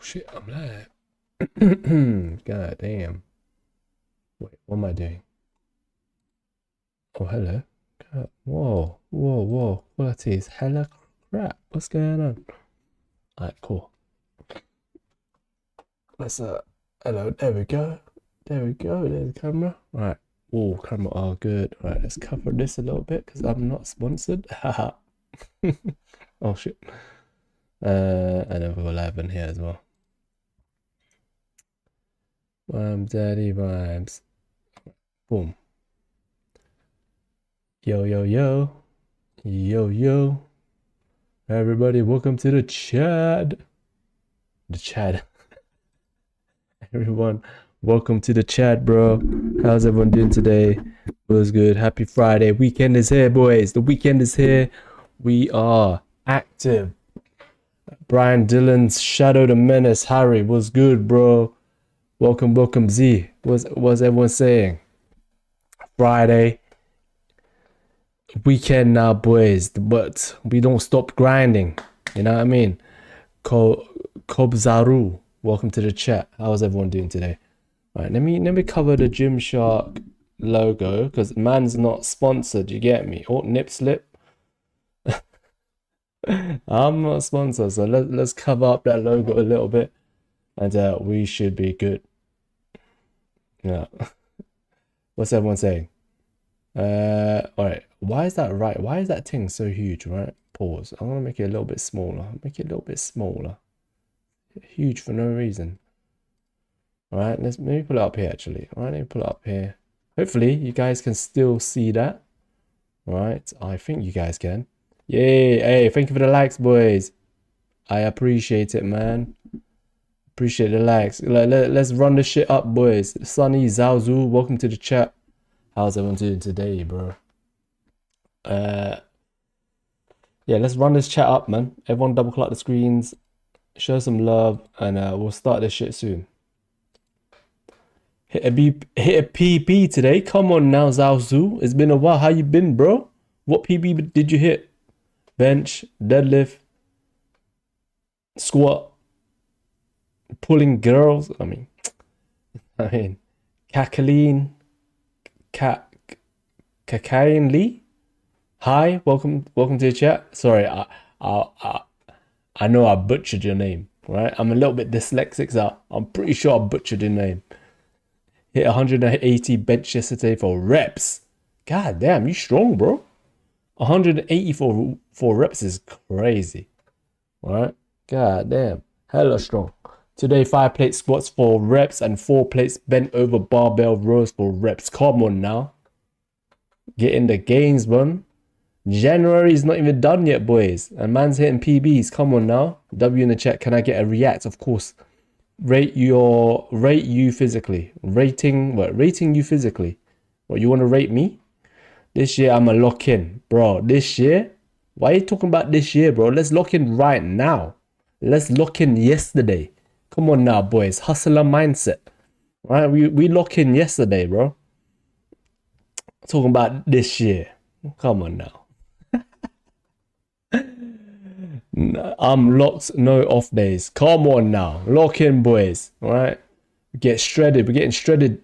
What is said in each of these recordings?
shit, I'm live. God damn. Wait, what am I doing? Oh, hello. God, whoa. Quality is hella crap. What's going on? Alright, cool. Let's, hello, there we go. There's the camera. Alright. Oh, camera, oh, good. Alright, let's cover this a little bit because I'm not sponsored. Haha. Oh, shit. And then we're live in here as well. Daddy vibes. Boom. Yo. Everybody, welcome to the chat. The chat. Everyone, welcome to the chat, bro. How's everyone doing today? Was good. Happy Friday. Weekend is here, boys. The weekend is here. We are active. Brian Dillon's Shadow the Menace. Harry, was good, bro. Welcome, Z. What's everyone saying? Friday. Weekend now, boys, but we don't stop grinding. You know what I mean? Kobzaru, welcome to the chat. How's everyone doing today? All right, let me cover the Gymshark logo because man's not sponsored. You get me? Oh, nip slip. I'm not sponsored, so let's cover up that logo a little bit, and we should be good. Yeah. What's everyone saying? All right. Why is that right? Why is that thing so huge, right? Pause. I'm gonna make it a little bit smaller. Make it a little bit smaller. Huge for no reason. All right, let me pull it up here actually. All right, let me pull it up here. Hopefully you guys can still see that. All right, I think you guys can. Yay! Hey, thank you for the likes, boys. I appreciate it, man. Appreciate the likes. Let's run this shit up, boys. Sunny Zhaozu, welcome to the chat. How's everyone doing today, bro? Yeah, let's run this chat up, man. Everyone double click the screens, show some love, and we'll start this shit soon. Hit a PB today. Come on now, Zhaozu. It's been a while. How you been, bro? What PB did you hit? Bench, deadlift, squat, pulling girls. I mean, Kakaleen, Kakain Lee. Hi, welcome to the chat. Sorry, I know I butchered your name, right? I'm a little bit dyslexic, so I'm pretty sure I butchered your name. Hit 180 bench yesterday for reps. God damn, you strong, bro. 180 for reps is crazy, right? God damn, hella strong. Today, 5 plate squats for reps and 4 plates bent over barbell rows for reps. Come on now. Get in the gains, man. January is not even done yet, boys. And man's hitting PBs. Come on now. W in the chat. Can I get a react? Of course. Rate you physically. Rating you physically. What, you want to rate me? This year I'm a lock in. Bro, this year? Why are you talking about this year, bro? Let's lock in right now. Let's lock in yesterday. Come on now, boys. Hustler mindset. Right? We lock in yesterday, bro. Talking about this year. Come on now. I'm locked, no off days. Come on now. Lock in, boys. All right. Get shredded. We're getting shredded.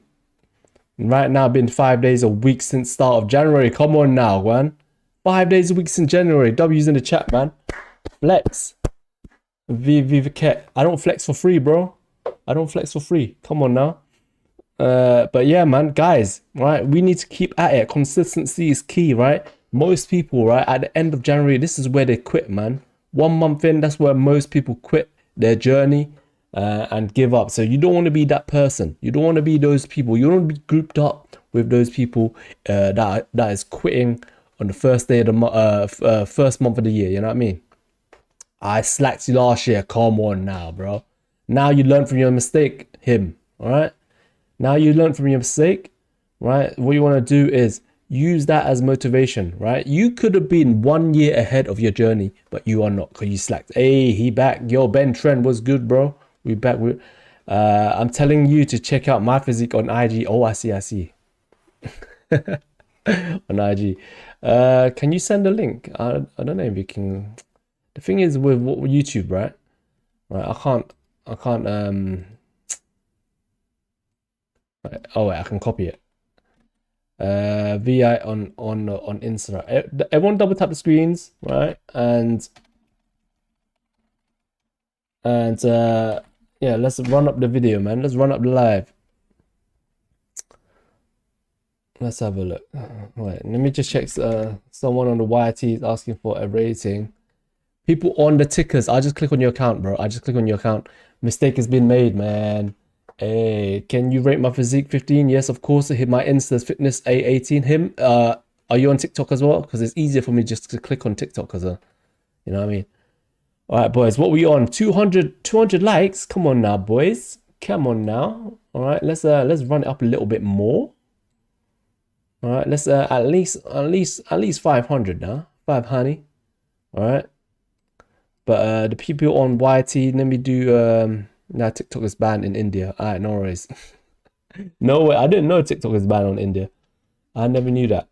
Right now, been 5 days a week since start of January. Come on now, man. 5 days a week since January. W's in the chat, man. Flex. Viviket. I don't flex for free, bro. I don't flex for free. Come on now. But yeah, man, guys, right? We need to keep at it. Consistency is key, right? Most people, right, at the end of January, this is where they quit, man. 1 month in, that's where most people quit their journey and give up. So you don't want to be that person. You don't want to be those people. You don't want to be grouped up with those people that is quitting on the first day of the first month of the year. You know what I mean? I slacked you last year. Come on now, bro. Now you learn from your mistake, all right? Now you learn from your mistake, right? What you want to do is use that as motivation, right? You could have been 1 year ahead of your journey, but you are not because you slacked. Hey, he back. Yo, Ben Trend was good, bro. We back. I'm telling you to check out my physique on IG. Oh, I see. On IG. Can you send a link? I don't know if you can. The thing is with YouTube, right? Right, I can't oh wait, I can copy it. VI on Insta. Everyone double tap the screens, right? And yeah, let's run up the video, man. Let's run up the live. Let's have a look. Wait, let me just check. Someone on the YT is asking for a rating. People on the tickers, I just click on your account, bro. I just click on your account. Mistake has been made, man. Hey, can you rate my physique 15? Yes, of course. Hit my Insta's fitness A18. Him, are you on TikTok as well? Because it's easier for me just to click on TikTok, because you know what I mean. All right, boys, what we on? 200 likes. Come on now, boys. Come on now. All right, let's run it up a little bit more. All right, let's at least 500 now. 500. All right. But the people on YT, let me do now TikTok is banned in India. All right, no worries. No way, I didn't know TikTok is banned on India. I never knew that.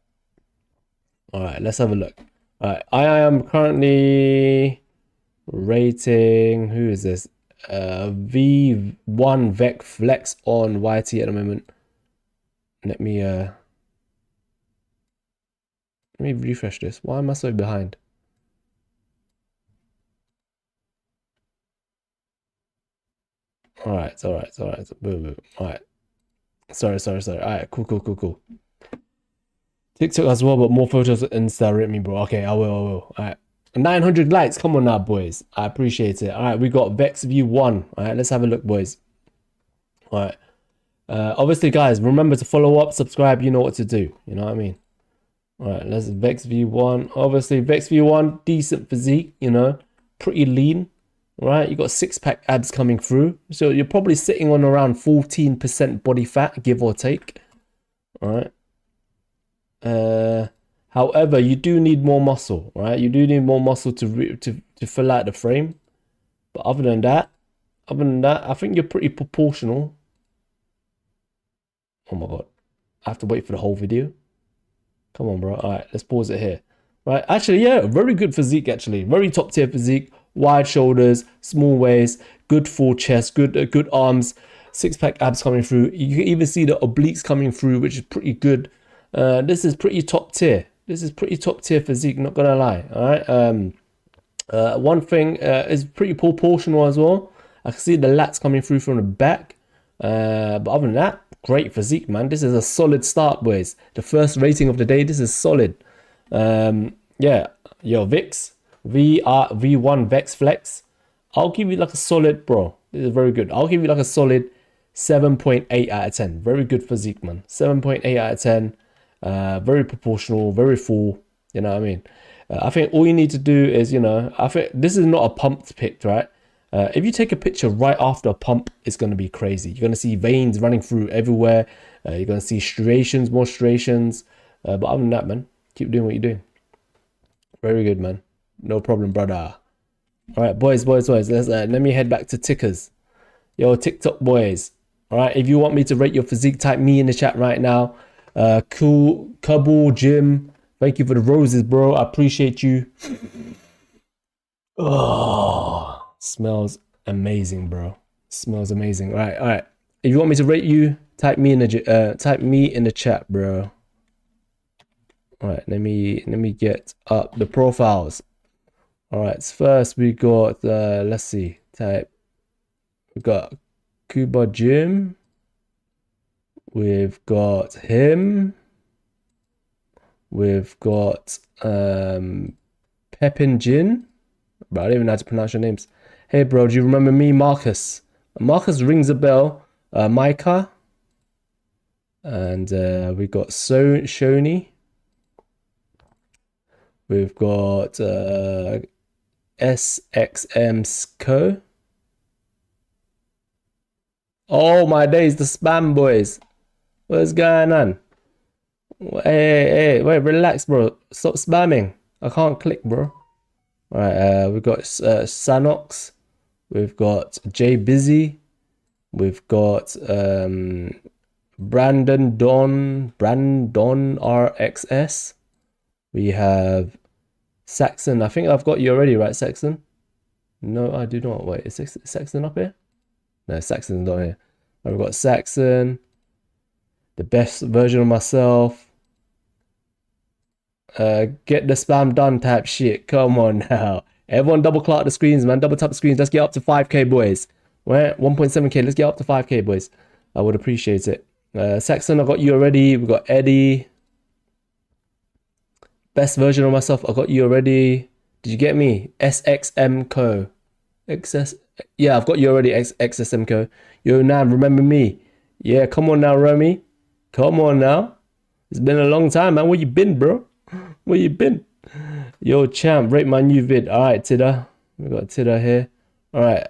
All right, let's have a look. All right, I am currently rating, who is this? V1 Vec Flex on YT at the moment. Let me refresh this. Why am I so behind? All right. Boom, boom. All right. Sorry. All right, cool. TikTok as well, but more photos on Insta. Rate me, bro. Okay, I will. All right. 900 likes. Come on now, boys. I appreciate it. All right, we got Vex View 1. All right, let's have a look, boys. All right. Obviously, guys, remember to follow up, subscribe. You know what to do. You know what I mean? All right, let's Vex View 1. Obviously, Vex View 1, decent physique, you know, pretty lean. Right, you got six-pack abs coming through, so you're probably sitting on around 14% body fat, give or take. All right. However, you do need more muscle, right? You do need more muscle to fill out the frame. But other than that, I think you're pretty proportional. Oh my god, I have to wait for the whole video. Come on, bro. All right, let's pause it here. Right, actually, yeah, very good physique. Actually, very top tier physique. Wide shoulders, small waist, good full chest, good arms, six-pack abs coming through. You can even see the obliques coming through, which is pretty good. This is pretty top tier. This is pretty top tier physique, not gonna lie. All right. One thing is pretty proportional as well. I can see the lats coming through from the back. But other than that, great physique, man. This is a solid start, boys. The first rating of the day. This is solid. Yeah, yo, Vix. V1 Vex Flex. I'll give you like a solid, bro. This is very good. I'll give you like a solid 7.8 out of 10. Very good physique, man. 7.8 out of 10. Very proportional, very full. You know what I mean? I think all you need to do is, you know, I think this is not a pumped pic, right? If you take a picture right after a pump, it's going to be crazy. You're going to see veins running through everywhere. You're going to see striations, more striations. But other than that, man, keep doing what you're doing. Very good, man. No problem, brother. All right, boys. Let's let me head back to tickers. Yo, TikTok boys. All right, if you want me to rate your physique, type me in the chat right now. Cool, Kabul, Jim. Thank you for the roses, bro. I appreciate you. Oh, smells amazing, bro. Smells amazing. All right. If you want me to rate you, type me in the chat, bro. All right, let me get up the profiles. All right, so first we got let's see, we got Kuba Jim, we've got him, we've got Pepin Jin, bro, I don't even know how to pronounce your names. Hey bro, do you remember me? Marcus rings a bell. Micah, and we got Shoni. We've got SXM Oh my days, the spam boys. What's going on? Hey, wait, relax, bro. Stop spamming. I can't click, bro. All right, we've got Sanox. We've got Jay Busy. We've got Brandon RXS. We have Saxon. I think I've got you already, right, Saxon? No, I do not. Wait, is Saxon up here? No, Saxon's not here. I've got Saxon, the best version of myself. Get the spam done type shit. Come on now. Everyone double clock the screens, man. Double tap the screens. Let's get up to 5k, boys. We're at 1.7k. Let's get up to 5k, boys. I would appreciate it. Saxon, I got you already. We've got Eddie. Best version of myself, I got you already. Did you get me? SXM Co. XS. Yeah, I've got you already. XSM Co. Yo, Nam, remember me? Yeah, come on now, Romy. Come on now. It's been a long time, man. Where you been, bro? Where you been? Yo, champ, rate my new vid. All right, Tidda. We got Tidda here. All right.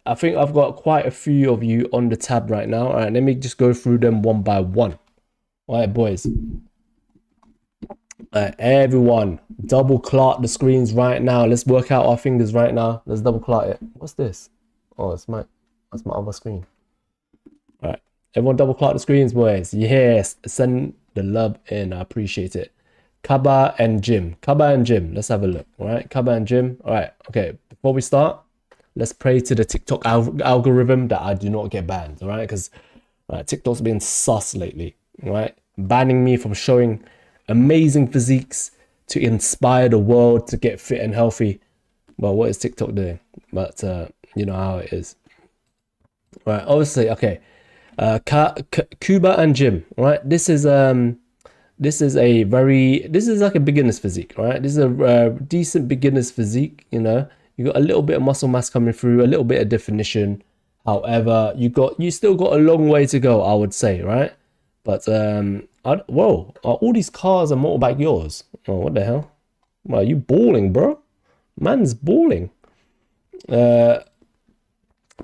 I think I've got quite a few of you on the tab right now. All right, let me just go through them one by one. All right, boys. Everyone, double clock the screens right now. Let's work out our fingers right now. Let's double clock it. What's this? Oh, that's my other screen. All right, everyone, double clock the screens, boys. Yes, send the love in. I appreciate it. Kaba and Jim. Let's have a look. All right, Kaba and Jim. All right, okay. Before we start, let's pray to the TikTok algorithm that I do not get banned. All right, because TikTok's been sus lately. All right, banning me from showing amazing physiques to inspire the world to get fit and healthy. Well, what is TikTok doing? But you know how it is. Right, obviously, okay. Kuba and Jim, right? This is like a beginner's physique, right? This is a decent beginner's physique, you know. You got a little bit of muscle mass coming through, a little bit of definition. However, you still got a long way to go, I would say, right? But whoa, are all these cars and motorbike yours? Oh, what the hell? Well, you balling, bro? Man's balling. But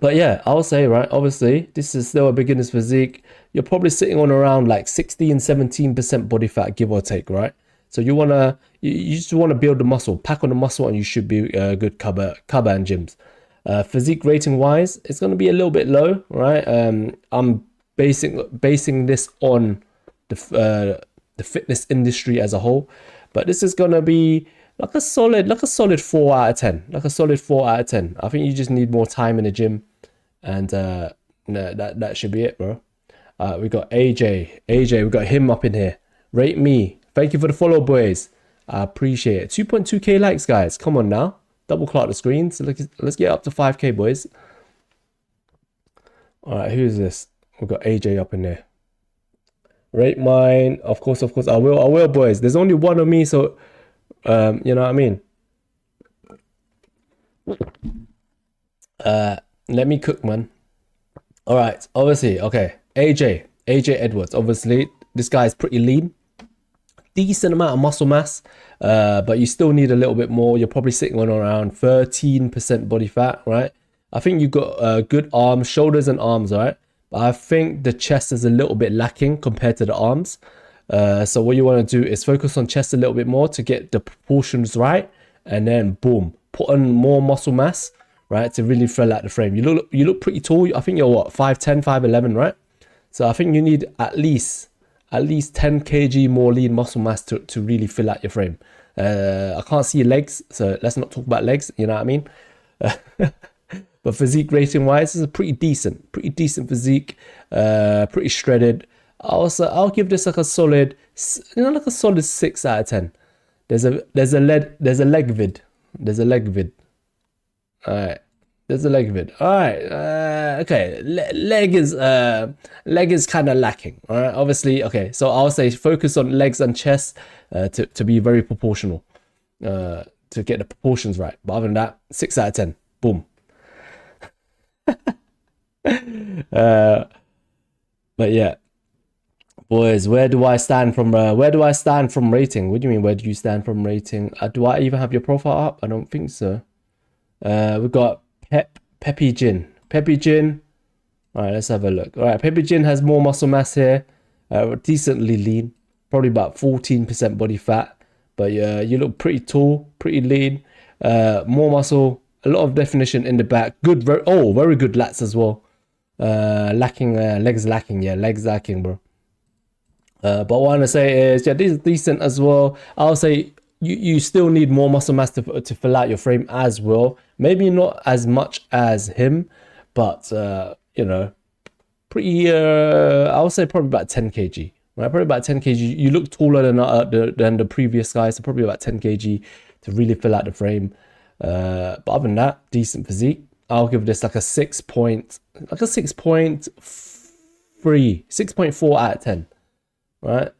yeah, I'll say, right, obviously, this is still a beginner's physique. You're probably sitting on around like 16, 17% body fat, give or take, right? So you just want to build the muscle, pack on the muscle, and you should be good Kaba and Gyms. Physique rating wise, it's going to be a little bit low, right? I'm basing this on the fitness industry as a whole, but this is going to be like a solid 4 out of 10. Like a solid 4 out of 10. I think you just need more time in the gym, and no, that should be it, bro. We got AJ, we got him up in here. Rate me. Thank you for the follow, boys. I appreciate it. 2.2k likes, guys. Come on now. Double clock the screen. So let's get up to 5k, boys. All right, who's this? We've got AJ up in there. Rate mine. Of course. I will, boys. There's only one of me, so you know what I mean. Let me cook, man. All right, obviously, okay. AJ Edwards. Obviously, this guy is pretty lean. Decent amount of muscle mass, but you still need a little bit more. You're probably sitting on around 13% body fat, right? I think you've got good arms, shoulders and arms, right? But I think the chest is a little bit lacking compared to the arms. So what you want to do is focus on chest a little bit more to get the proportions right, and then boom, put on more muscle mass, right, to really fill out the frame. You look pretty tall. I think you're what, 5'10", 5'11", right? So I think you need at least 10 kg more lean muscle mass to really fill out your frame. I can't see your legs, so let's not talk about legs, you know what I mean? But physique rating wise, this is a pretty decent physique, pretty shredded. I'll give this like a solid, like a solid 6 out of 10. There's a leg vid. All right. There's a leg vid. All right. Okay. Leg is kind of lacking. All right. Obviously. Okay. So I'll say focus on legs and chest to be very proportional, to get the proportions right. But other than that, 6 out of 10. Boom. But yeah, boys, where do I stand from rating? What do you mean? Where do you stand from rating? Do I even have your profile up? I don't think so. We've got Peppy Gin. All right, let's have a look. All right, Peppy Gin has more muscle mass here, decently lean, probably about 14% body fat, but you look pretty tall, pretty lean, more muscle, a lot of definition in the back. Good, very good lats as well. Legs lacking, bro. But what I want to say is, yeah, this is decent as well. I'll say you still need more muscle mass to fill out your frame as well. Maybe not as much as him, but you know, pretty. I would say probably about 10 kg. Right, probably about 10 kg. You look taller than the previous guy, so probably about 10 kg to really fill out the frame. But other than that, decent physique. I'll give this like a 6.3, 6.4 out of 10. Right.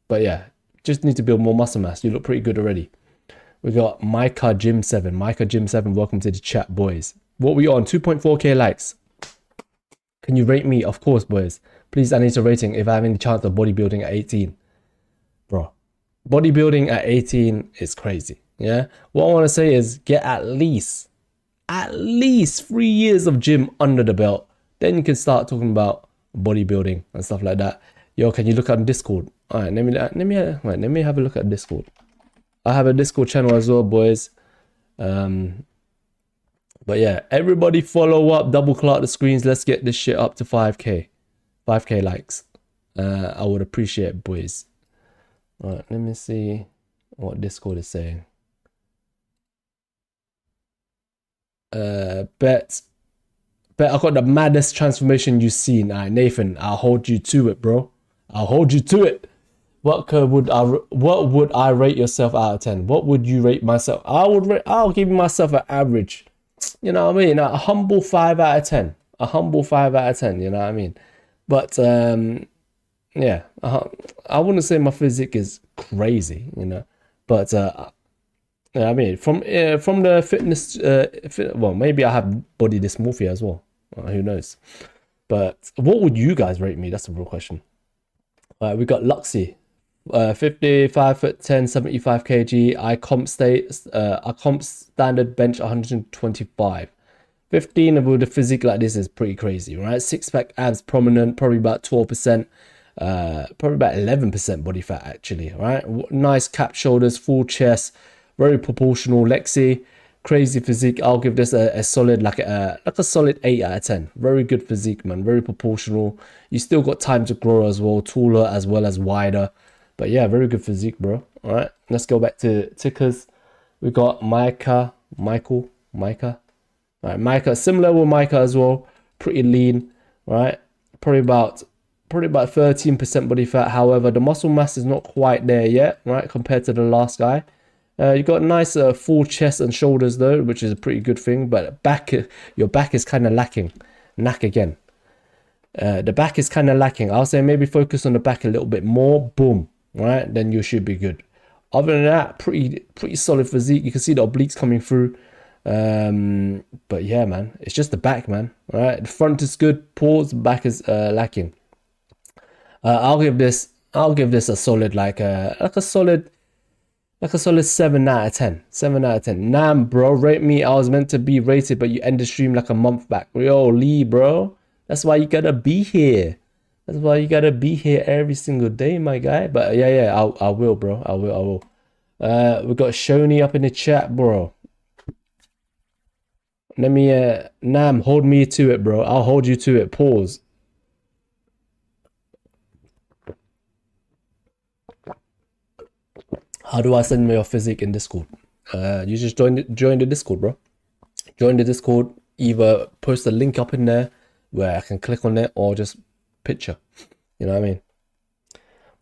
But yeah, just need to build more muscle mass. You look pretty good already. We got Micah Gym 7. Micah Gym 7, welcome to the chat, boys. What we on? 2.4k likes. Can you rate me? Of course, boys. Please, I need a rating if I have any chance of bodybuilding at 18. Bro, bodybuilding at 18 is crazy. Yeah. What I want to say is get at least 3 years of gym under the belt. Then you can start talking about bodybuilding and stuff like that. Yo, can you look at Discord? All right, let me have a look at Discord. I have a Discord channel as well, boys. But yeah, everybody follow up, double clock the screens. Let's get this shit up to 5k likes. I would appreciate it, boys. All right, let me see what Discord is saying. Bet I got the maddest transformation you've seen. All right, Nathan, I'll hold you to it, bro. I'll hold you to it. What would I rate yourself out of 10? What would you rate myself? I'll give myself an average. You know what I mean? A humble 5 out of 10. A humble 5 out of 10, you know what I mean? But yeah, I wouldn't say my physique is crazy, you know. But yeah, I mean, from the fitness, well, maybe I have body dysmorphia as well. Who knows? But what would you guys rate me? That's the real question. We got Luxy, 55 foot 10, 75 kg. I comp standard bench 125. 15 with a physique like this is pretty crazy, right? Six pack abs prominent, probably about 12%, probably about 11% body fat actually, right? Nice cap shoulders, full chest, very proportional. Lexi, crazy physique. I'll give this a solid like a solid 8 out of 10. Very good physique, man. Very proportional. You still got time to grow as well, taller as well as wider. But yeah, very good physique, bro. All right, let's go back to tickers. We got Micah. All right, Micah, similar with Micah as well. Pretty lean, right? Probably about 13% body fat. However, the muscle mass is not quite there yet, right? Compared to the last guy. You got nice full chest and shoulders though, which is a pretty good thing. But your back is kind of lacking. Knack again. The back is kind of lacking. I'll say maybe focus on the back a little bit more. Boom, right? Then you should be good. Other than that, pretty solid physique. You can see the obliques coming through. But yeah, man, it's just the back, man. All right, the front is good. Pause. The back is lacking. I'll give this a solid like a solid 7 out of 10. 7 out of 10. Nam, bro, rate me. I was meant to be rated, but you ended stream like a month back. Yo, Lee, bro. That's why you gotta be here. That's why you gotta be here every single day, my guy. But yeah, I will, bro. I will. We got Shoni up in the chat, bro. Let me Nam, hold me to it, bro. I'll hold you to it. Pause. How do I send me your physique in Discord? You just join the Discord, bro. Join the Discord. Either post a link up in there where I can click on it, or just picture. You know what I mean?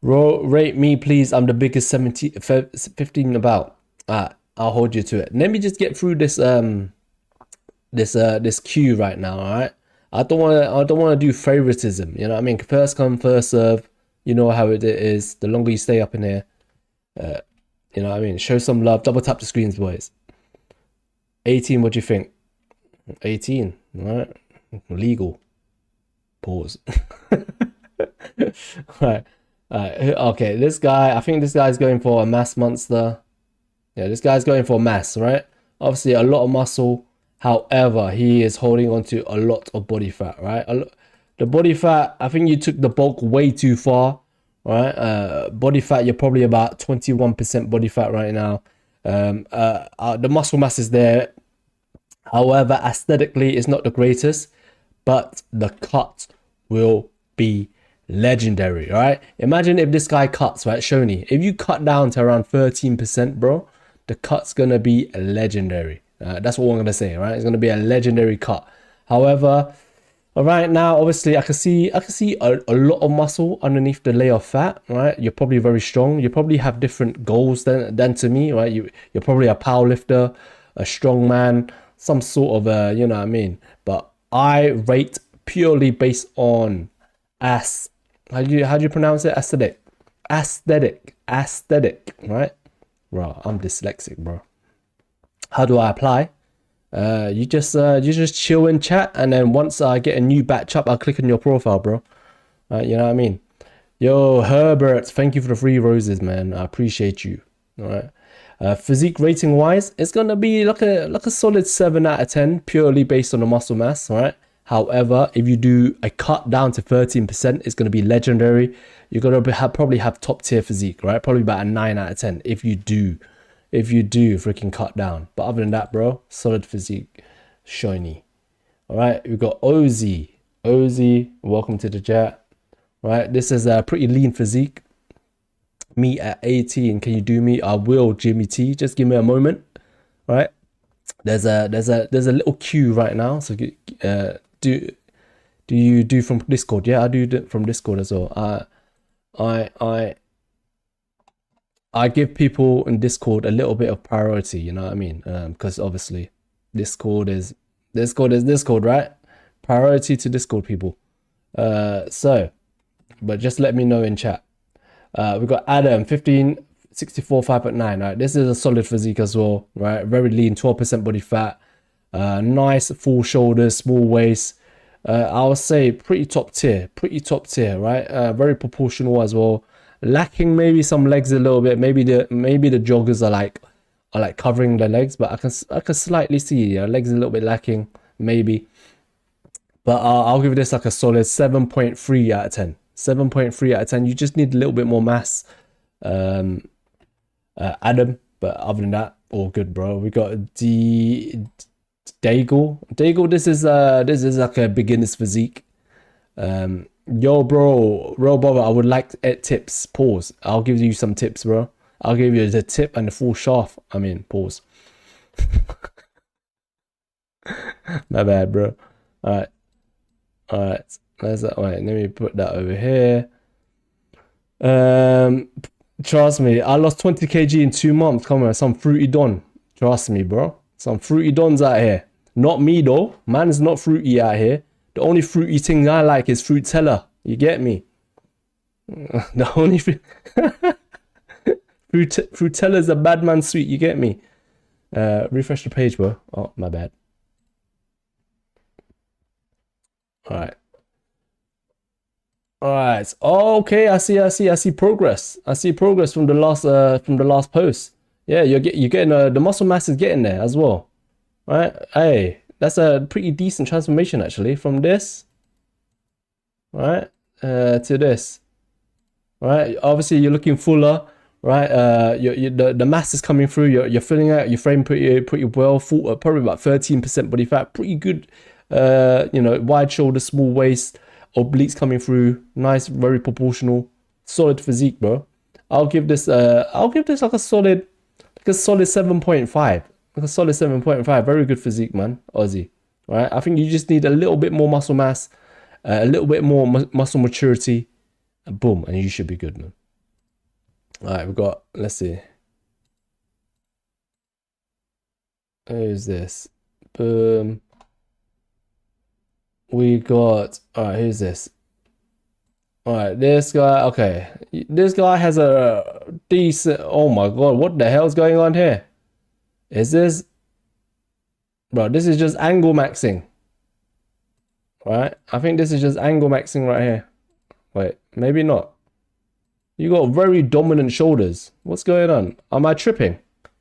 Rate me, please. I'm the biggest 15 about. I'll hold you to it. Let me just get through this this queue right now. All right. I don't want to do favoritism. You know what I mean? First come, first serve. You know how it is. The longer you stay up in here. You know what I mean? Show some love. Double tap the screens, boys. 18, what do you think? 18, right? Legal. Pause. Right. Okay, this guy, I think this guy's going for a mass monster. Yeah, this guy's going for mass, right? Obviously, a lot of muscle. However, he is holding on to a lot of body fat, right? The body fat, I think you took the bulk way too far. Right, body fat, you're probably about 21% body fat right now. The muscle mass is there. However, aesthetically, it's not the greatest, but the cut will be legendary. Right, imagine if this guy cuts, right, Shoni. If you cut down to around 13%, bro, the cut's gonna be legendary. That's what I'm gonna say, right? It's gonna be a legendary cut. However, right now, obviously, I can see a lot of muscle underneath the layer of fat, right? You're probably very strong. You probably have different goals than to me, right? You're probably a power lifter, a strong man, some sort of you know what I mean? But I rate purely based on how do you pronounce it? Aesthetic, right? Bro, I'm dyslexic, bro. How do I apply? You just chill and chat, and then once I get a new batch up, I'll click on your profile, bro. You know what I mean? Yo, Herbert, thank you for the 3 roses, man. I appreciate you. All right. Physique rating wise, it's gonna be like a solid 7 out of 10, purely based on the muscle mass, right? However, if you do a cut down to 13%, it's gonna be legendary. You're gonna probably have top tier physique, right? Probably about a 9 out of 10 if you do freaking cut down. But other than that, bro, solid physique, shiny. All right, we've got Ozzy, welcome to the chat. All right, this is a pretty lean physique. Me at 18, can you do me? I will, Jimmy T. Just give me a moment. All right, there's a little queue right now. So do you do from Discord? Yeah, I do from Discord as well. I give people in Discord a little bit of priority, you know what I mean? Because obviously Discord is Discord, right? Priority to Discord people. But just let me know in chat. We've got Adam, 1564, 5.9. Right, this is a solid physique as well, right? Very lean, 12% body fat, nice full shoulders, small waist. I would say pretty top tier, right? Very proportional as well. Lacking maybe some legs a little bit. Maybe the joggers are like covering the legs, but I can slightly see legs a little bit lacking maybe. But I'll give this like a solid 7.3 out of 10. 7.3 out of 10. You just need a little bit more mass, Adam. But other than that, all good, bro. We got Daigle. This is like a beginner's physique. Yo, bro, brother, I would like tips. Pause. I'll give you some tips, bro. I'll give you the tip and the full shaft. I mean, pause. My bad, bro. All right. There's that. All right, let me put that over here. Trust me, I lost 20 kg in 2 months. Come on, some fruity don. Trust me, bro. Some fruity dons out here. Not me though. Man's not fruity out here. The only fruity thing I like is Fruitella. You get me? The only Fruitella is a bad man sweet. You get me? Refresh the page, bro. Oh, my bad. All right. Oh, okay. I see progress. I see progress from the last post. Yeah, you're getting the muscle mass is getting there as well. All right. Hey, that's a pretty decent transformation actually from this, right, to this. Right. Obviously, you're looking fuller. Right. The mass is coming through. You're filling out your frame pretty well. Full, probably about 13% body fat. Pretty good. Wide shoulder, small waist. Obliques coming through, nice, very proportional, solid physique, bro. I'll give this like a solid 7.5, like a solid 7.5. Very good physique, man, Ozzy. Right, I think you just need a little bit more muscle mass, a little bit more muscle maturity, and boom, and you should be good, man. All right, we've got. Let's see. Who's this? Boom. We got, all right, who's this? All right, this guy, okay. This guy has a decent, oh my God, what the hell's going on here? Is this, bro, this is just angle maxing. Right? I think this is just angle maxing right here. Wait, maybe not. You got very dominant shoulders. What's going on? Am I tripping?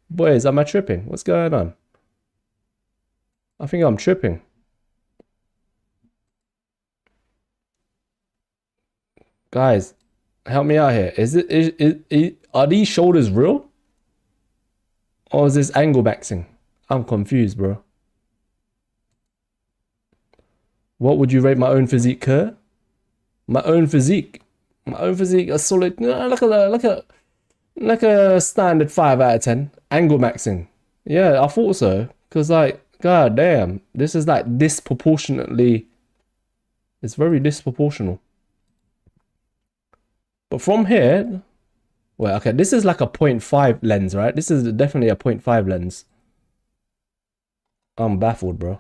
Boys, am I tripping? What's going on? I think I'm tripping. Guys, help me out here. Are these shoulders real? Or is this angle maxing? I'm confused, bro. What would you rate my own physique, Kerr? My own physique, a solid, like a standard 5 out of 10. Angle maxing. Yeah, I thought so. Cause like God damn. This is like disproportionately. It's very disproportional. But from here, well, okay, this is like a 0.5 lens, right? This is definitely a 0.5 lens. I'm baffled, bro.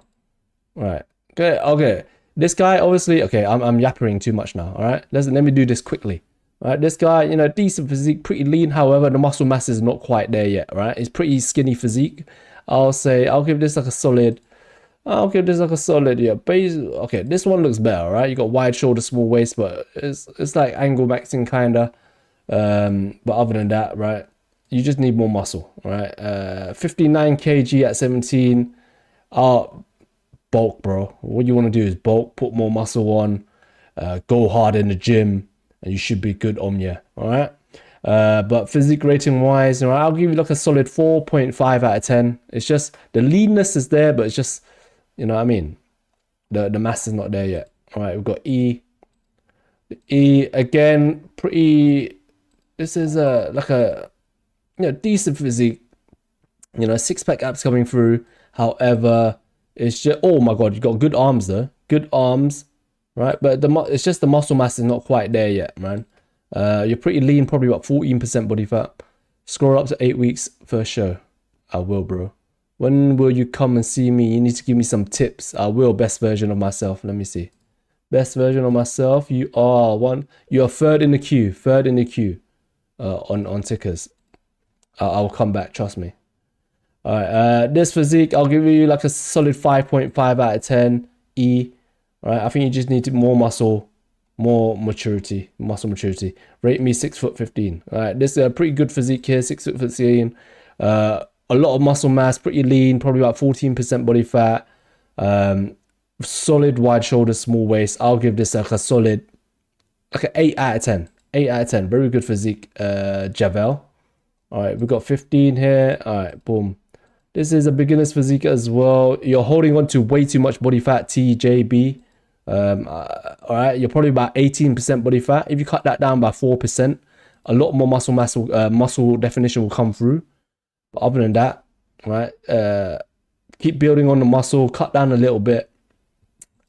All right. Okay. This guy, obviously, okay, I'm yappering too much now. All right. Let me do this quickly. All right. This guy, you know, decent physique, pretty lean. However, the muscle mass is not quite there yet. Right. It's pretty skinny physique. I'll give this like a solid. Yeah. Base. Okay. This one looks better, right? You got wide shoulder, small waist, but it's like angle maxing kinda. But other than that, right, you just need more muscle, right? 59 kg at 17. Bulk, bro. What you want to do is bulk, put more muscle on, go hard in the gym, and you should be good on you. All right. But physique rating wise, you know, I'll give you like a solid 4.5 out of 10. It's just the leanness is there, but it's just, you know what I mean? The mass is not there yet. All right, we've got E. E again, pretty. This is like a, you know, decent physique. You know, six-pack abs coming through. However, it's just, oh my god, you got good arms though, good arms, right? But it's just the muscle mass is not quite there yet, man. You're pretty lean, probably about 14% body fat. Score up to 8 weeks first show. I will, bro. When will you come and see me? You need to give me some tips. I will. Best version of myself. Let me see. Best version of myself. You are third in the queue. Third in the queue. On tickers. I'll come back. Trust me. All right. This physique, I'll give you like a solid 5.5 out of 10. E. All right. I think you just need more muscle, more maturity, muscle maturity. Rate me 6'15". All right. This is a pretty good physique here. 6'15". A lot of muscle mass, pretty lean, probably about 14% body fat. Solid wide shoulders, small waist. I'll give this like a solid, like an 8 out of 10. 8 out of 10. Very good physique. Javel. All right, we've got 15 here. All right, boom. This is a beginner's physique as well. You're holding on to way too much body fat, TJB. All right, you're probably about 18% body fat. If you cut that down by 4%, a lot more muscle definition will come through. But other than that, right, keep building on the muscle, cut down a little bit,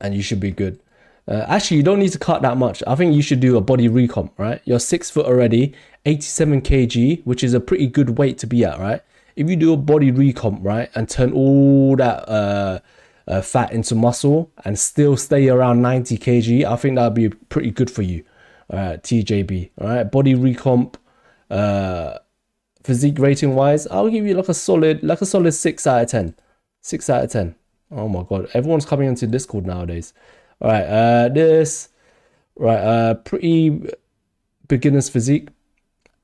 and you should be good. Actually, you don't need to cut that much. I think you should do a body recomp, right? You're 6 foot already, 87 kg, which is a pretty good weight to be at, right? If you do a body recomp, right, and turn all that fat into muscle and still stay around 90 kg, I think that'd be pretty good for you, TJB. All right, body recomp, physique rating wise, I'll give you like a solid 6 out of 10. 6 out of 10. Oh my god, everyone's coming into Discord nowadays. All right, pretty beginner's physique.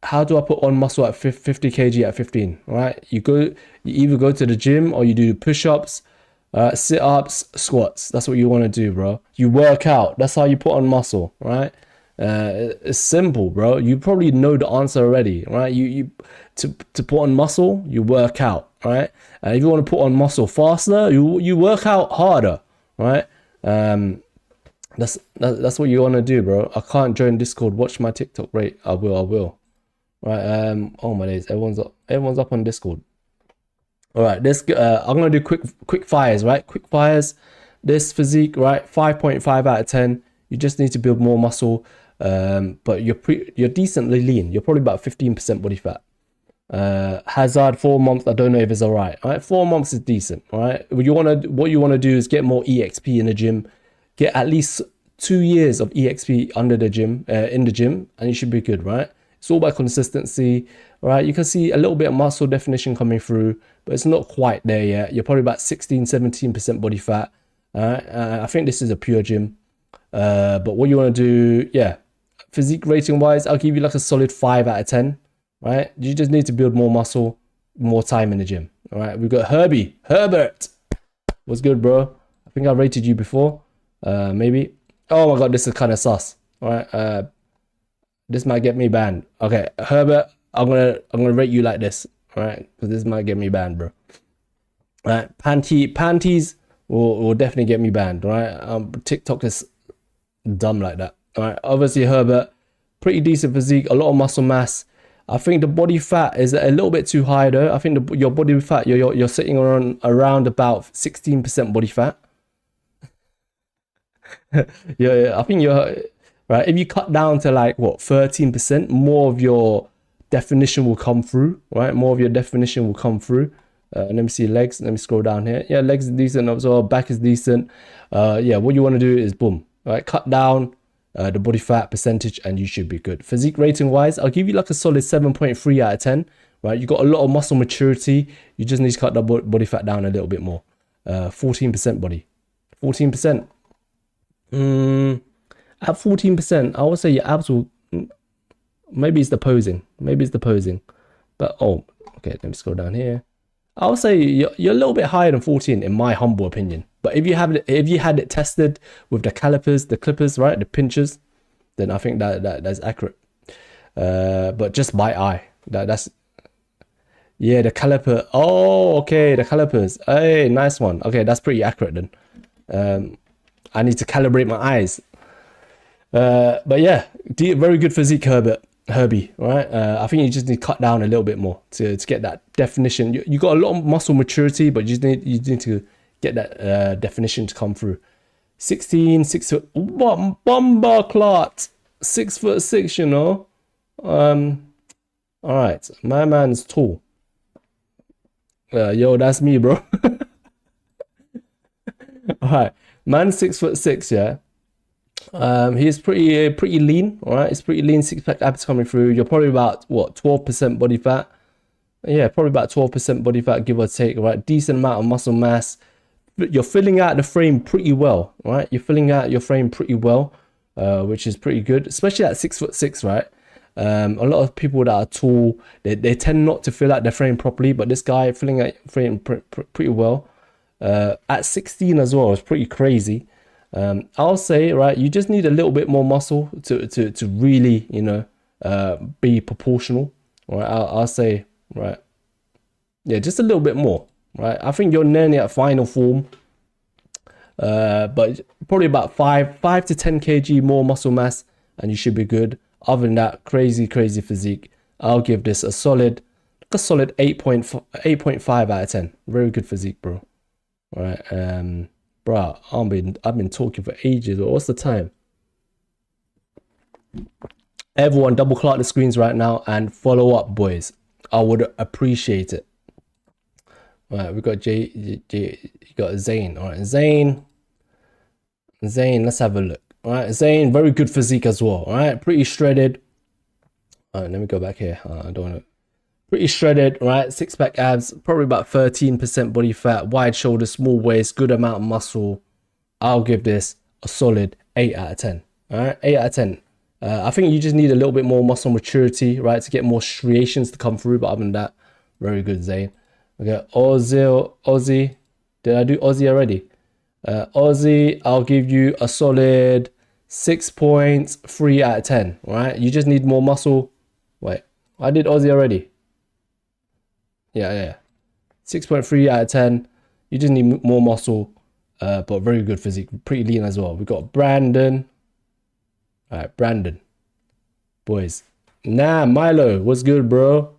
How do I put on muscle at 50 kg at 15? Right, you either go to the gym or you do push-ups, sit-ups, squats. That's what you want to do, bro. You work out. That's how you put on muscle, right? It's simple, bro. You probably know the answer already, right? To put on muscle, you work out, right? If you want to put on muscle faster, you work out harder, right? That's what you want to do, bro. I can't join Discord. Watch my TikTok rate. I will. Right. Oh my days. Everyone's up on Discord. All right. This I'm gonna do quick fires, right? Quick fires. This physique, right? 5.5 out of 10. You just need to build more muscle. But you're decently lean. You're probably about 15% body fat. Hazard 4 months. I don't know if it's all right. All right. 4 months is decent. All right. What you want to do is get more EXP in the gym. Get at least 2 years of EXP under the gym, in the gym, and you should be good, right? It's all about consistency, right? You can see a little bit of muscle definition coming through, but it's not quite there yet. You're probably about 16-17% body fat. I think this is a pure gym. But what you want to do, yeah, physique rating wise, I'll give you like a solid 5 out of 10, right? You just need to build more muscle, more time in the gym. All right, we've got Herbert. What's good, bro? I think I rated you before. Maybe. Oh my god, this is kind of sus. All right, this might get me banned. Okay, Herbert, I'm gonna rate you like this. All right, because this might get me banned, bro. All right, panties will definitely get me banned. All right, TikTok is dumb like that. All right, obviously Herbert, pretty decent physique, a lot of muscle mass. I think the body fat is a little bit too high though. I think your body fat, you're sitting around about 16% body fat. Yeah, I think you're right. If you cut down to like what 13%, more of your definition will come through, right? More of your definition will come through. Let me see legs. Let me scroll down here. Yeah, legs is decent as well. Back is decent. Yeah, what you want to do is boom, right? Cut down the body fat percentage and you should be good. Physique rating wise, I'll give you like a solid 7.3 out of 10, right? You got a lot of muscle maturity. You just need to cut the body fat down a little bit more. 14% body. 14%. At 14%, I would say your abs will, maybe it's the posing. Maybe it's the posing. But, oh, okay, let me scroll down here. I would say you're a little bit higher than 14 in my humble opinion. But if you had it tested with the calipers, the clippers, right, the pinchers, then I think that's accurate. But just by eye, that's yeah, the caliper. Oh, okay, the calipers. Hey, nice one. Okay, that's pretty accurate then. I need to calibrate my eyes. But yeah, very good physique, Herbie, right? I think you just need to cut down a little bit more to get that definition. You got a lot of muscle maturity, but you need to get that definition to come through. 16, 6 foot, what bomber clot, 6'6", you know. All right, my man's tall. Yo, that's me, bro. All right, man, 6'6", yeah. He's pretty lean, all right. It's pretty lean, six-pack abs coming through. You're probably about what 12% body fat. Yeah, probably about 12% body fat, give or take, right? Decent amount of muscle mass. You're filling out the frame pretty well, right? You're filling out your frame pretty well, which is pretty good, especially at 6'6", right? A lot of people that are tall, they tend not to fill out their frame properly, but this guy filling out frame pretty well. At 16 as well, it's pretty crazy. I'll say, right, you just need a little bit more muscle to really, you know, be proportional, right? I'll say, right, yeah, just a little bit more, right? I think you're nearly at final form, but probably about 5 to 10 kg more muscle mass and you should be good. Other than that, crazy physique. I'll give this a solid 8.5 out of 10. Very good physique, bro. All right, bro, I've been talking for ages. What's the time? Everyone, double clock the screens right now and follow up, boys. I would appreciate it. All right, we got you got Zane. All right, Zane, let's have a look. All right, Zane, very good physique as well. All right, pretty shredded. All right, let me go back here. I don't want to. Pretty shredded, right? Six-pack abs, probably about 13% body fat, wide shoulders, small waist, good amount of muscle. I'll give this a solid 8 out of 10. All right, 8 out of 10. I think you just need a little bit more muscle maturity, right, to get more striations to come through. But other than that, very good, Zane. Okay, Aussie. Did I do Aussie already? Aussie, I'll give you a solid 6.3 out of 10. All right, you just need more muscle. Wait, I did Aussie already. Yeah. 6.3 out of 10. You just need more muscle, but very good physique. Pretty lean as well. We got Brandon. All right, Brandon. Boys. Nah, Milo. What's good, bro?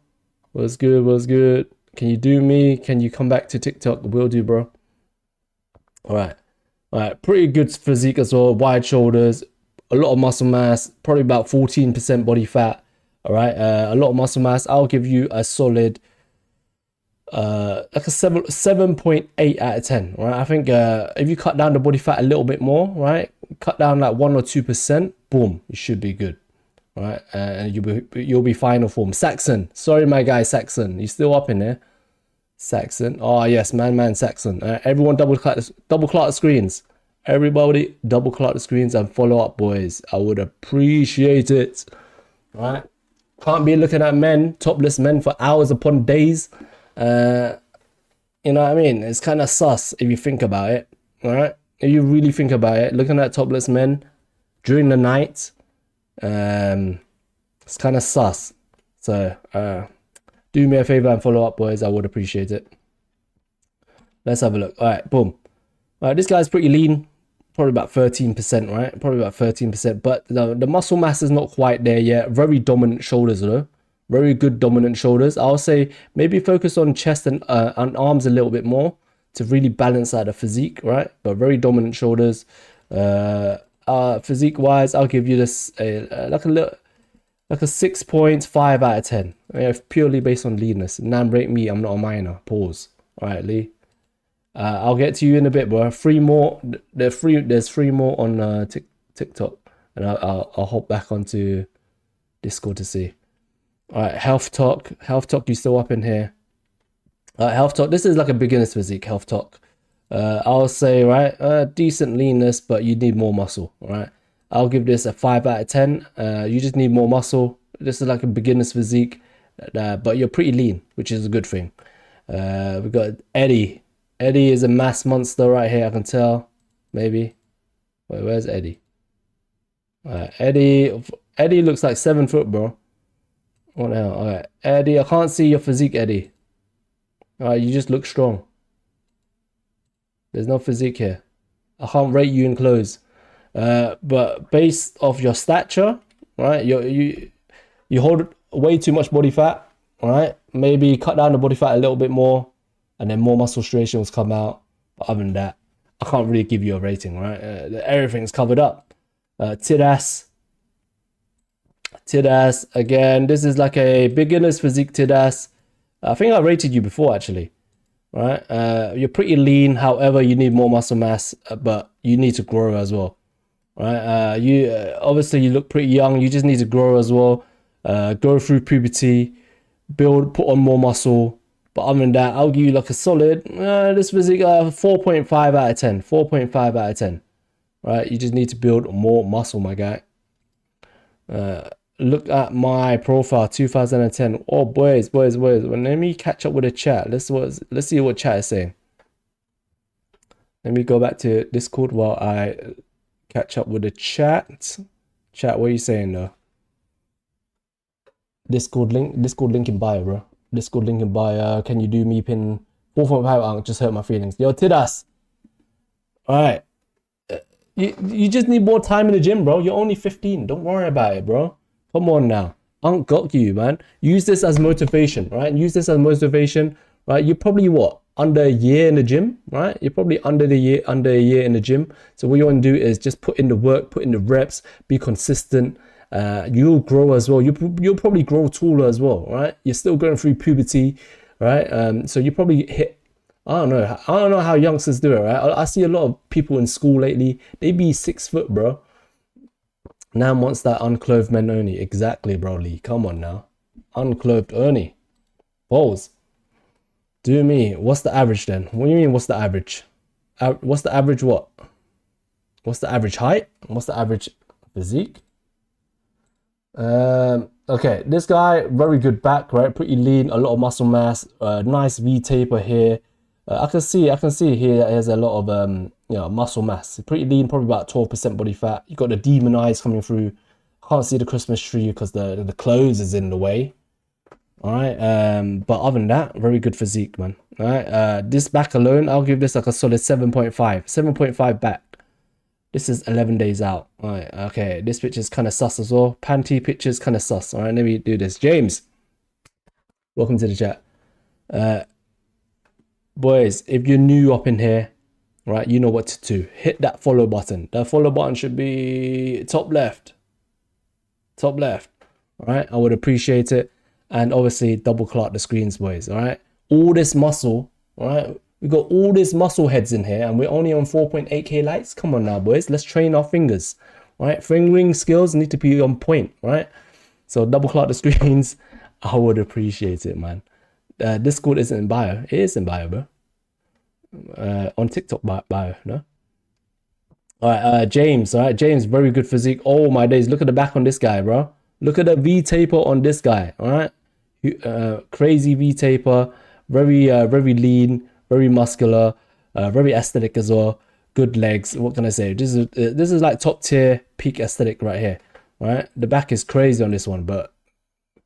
What's good? Can you do me? Can you come back to TikTok? Will do, bro. All right. Pretty good physique as well. Wide shoulders. A lot of muscle mass. Probably about 14% body fat. All right. A lot of muscle mass. I'll give you a solid like a 7.8 out of 10, right? I think if you cut down the body fat a little bit more, right, cut down like 1 or 2%, boom, you should be good, right? And you'll be final form. Saxon, sorry my guy Saxon, you still up in there? Saxon, oh yes, man Saxon. Everyone double clock the screens. Everybody double clock the screens and follow up, boys. I would appreciate it. Right? Can't be looking at men, topless men, for hours upon days. You know what I mean? It's kind of sus if you think about it. All right, if you really think about it, looking at topless men during the night, it's kind of sus. So do me a favor and follow up, boys. I would appreciate it. Let's have a look. All right, boom. All right, this guy's pretty lean, probably about 13%, right? Probably about 13%, but the muscle mass is not quite there yet. Very dominant shoulders though. Very good dominant shoulders. I'll say maybe focus on chest and arms a little bit more to really balance out the physique, right? But very dominant shoulders. Physique wise, I'll give you this like a 6.5 out of 10. Purely based on leanness. Nam rate me, I'm not a minor. Pause. All right, Lee. I'll get to you in a bit, bro. Three more. There's three more on TikTok, and I'll hop back onto Discord to see. All right, health talk. Health talk, you still up in here? Health talk. This is like a beginner's physique. Health talk. I'll say right, decent leanness, but you need more muscle. All right. I'll give this a 5 out of 10. You just need more muscle. This is like a beginner's physique, but you're pretty lean, which is a good thing. We've got Eddie. Eddie is a mass monster right here, I can tell. Maybe. Wait, where's Eddie? Eddie looks like 7 foot, bro. What the hell? Alright, Eddie, I can't see your physique, Eddie. Alright, you just look strong. There's no physique here. I can't rate you in clothes. But based off your stature, right? You hold way too much body fat, right? Maybe cut down the body fat a little bit more, and then more muscle striations come out. But other than that, I can't really give you a rating, right? Everything's covered up. Tit ass. Again, this is like a beginner's physique tit ass. I think I rated you before actually, right? You're pretty lean, however, you need more muscle mass, but you need to grow as well, right? You obviously you look pretty young. You just need to grow as well. Go through puberty, put on more muscle. But other than that, I'll give you like a solid, this physique, 4.5 out of 10. 4.5 out of 10. Right? You just need to build more muscle, my guy. Look at my profile, 2010. Oh, boys. Well, let me catch up with the chat. Let's see what chat is saying. Let me go back to Discord while I catch up with the chat. Chat, what are you saying, though? Discord link in bio, bro. Discord link in bio. Can you do me pin 4.5? Just hurt my feelings. Yo, Tidas. All right. You just need more time in the gym, bro. You're only 15. Don't worry about it, bro. Come on now. Unc got you, man. Use this as motivation, right? Use this as motivation, right? You're probably what? Under a year in the gym, right? You're probably under a year in the gym. So what you want to do is just put in the work, put in the reps, be consistent. You'll grow as well. You'll probably grow taller as well, right? You're still going through puberty, right? So you probably hit, I don't know how youngsters do it, right? I see a lot of people in school lately, they be 6 foot, bro. Now wants that unclothed men only. Exactly, bro, Lee. Come on now. Unclothed only. Balls. Do me. What's the average then? What do you mean, what's the average? What's the average what? What's the average height? What's the average physique? Okay, this guy, very good back, right? Pretty lean, a lot of muscle mass, nice V taper here. I can see here that he has a lot of muscle mass. Pretty lean, probably about 12% body fat. You got the demon eyes coming through. Can't see the Christmas tree because the clothes is in the way. All right, but other than that, very good physique, man. All right, this back alone, I'll give this like a solid 7.5. 7.5 back. This is 11 days out. All right, okay, this picture's kind of sus as well. Panty picture's kind of sus. All right, let me do this. James, welcome to the chat. Boys, if you're new up in here, right, you know what to do. Hit that follow button. That follow button should be top left. Top left. All right, I would appreciate it. And obviously, double clock the screens, boys. All right, all this muscle. All right, we got all these muscle heads in here, and we're only on 4.8k likes. Come on now, boys. Let's train our fingers. All right, fingering skills need to be on point. Right, so double clock the screens. I would appreciate it, man. Discord isn't in bio. It is in bio, bro. On TikTok bio, no? All right, James. All right, James, very good physique. Oh my days, look at the back on this guy, bro. Look at the V taper on this guy. All right, crazy V taper. Very lean, very muscular, very aesthetic as well. Good legs. What can I say? This is like top tier peak aesthetic right here. All right, the back is crazy on this one, but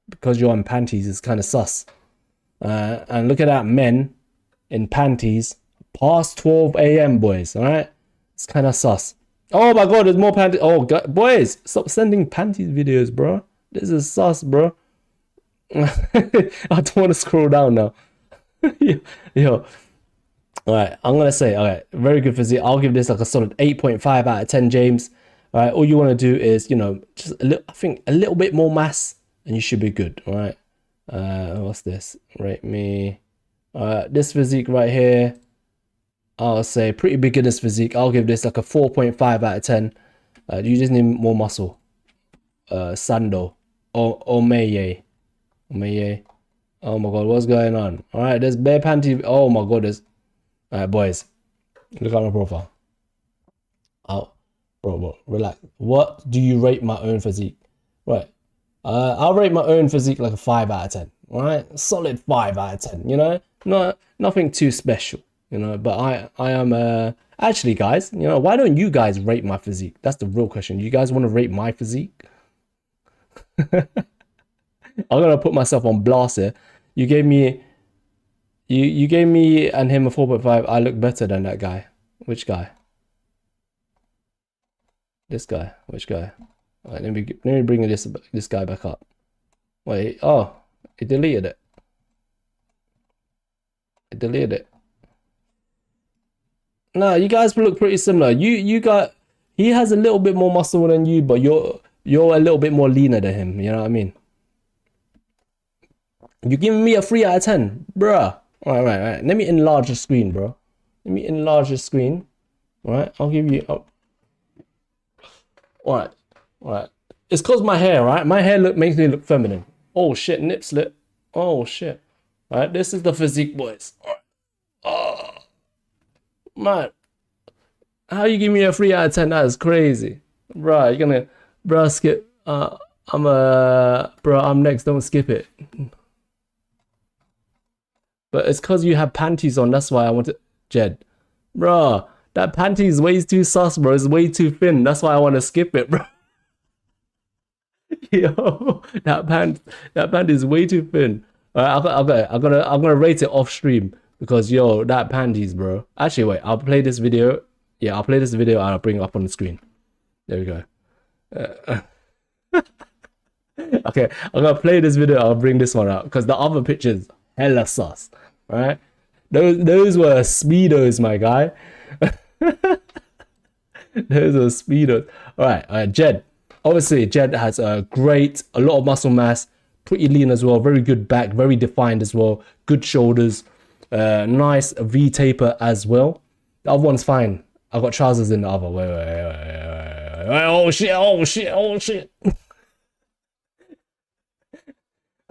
because you're on panties, it's kind of sus. And look at that, men in panties past 12 a.m. boys. All right, it's kind of sus. Oh my god, there's more panties. Oh god, boys, stop sending panties videos, bro. This is sus, bro. I don't want to scroll down now. Yo. All right, I'm gonna say, all right, very good physique. I'll give this like a solid 8.5 out of 10, James. All right, all you want to do is, you know, just a little, I think a little bit more mass, and you should be good. All right. What's this? Rate me. This physique right here, I'll say pretty beginner's physique. I'll give this like a 4.5 out of 10. You just need more muscle. Sando. Omeye. Omeye. Oh my god, what's going on? All right, there's bare panty. Oh my god, there's. All right, boys, look at my profile. Oh, bro, relax. What do you rate my own physique? Right. I'll rate my own physique like a 5 out of 10. All right, solid 5 out of 10. You know, nothing too special. You know, but I am actually, guys. You know, why don't you guys rate my physique? That's the real question. You guys want to rate my physique? I'm gonna put myself on blast here. You gave me and him a 4.5. I look better than that guy. Which guy? This guy. Which guy? All right, let me bring this guy back up. Wait. Oh, it deleted it. It deleted it. No, you guys look pretty similar. He has a little bit more muscle than you, but you're a little bit more leaner than him. You know what I mean? You're giving me a 3 out of 10, bruh. All right. Let me enlarge the screen, bro. Let me enlarge the screen. All right, I'll give you. Oh. All right. It's cause my hair, right? My hair makes me look feminine. Oh shit, nip slip. Oh shit. All right, this is the physique, boys. All right. Oh man, how you give me a 3 out of 10? That is crazy, bro. You're gonna, bro, skip. I'm next. Don't skip it. But it's cause you have panties on. That's why I want to. Jed, bro, that panty is way too sus, bro. It's way too thin. That's why I want to skip it, bro. Yo, that pant is way too thin. I'm gonna rate it off stream because yo, that panties, bro. Actually, wait, I'll play this video. Yeah, I'll play this video and I'll bring it up on the screen. There we go. Okay, I'm gonna play this video. I'll bring this one out because the other pictures hella sus, right? Those were speedos, my guy. Those are speedos. All right, Jed. Obviously, Jed has a lot of muscle mass, pretty lean as well, very good back, very defined as well, good shoulders, nice V taper as well. The other one's fine. I've got trousers in the other. Wait. Oh shit.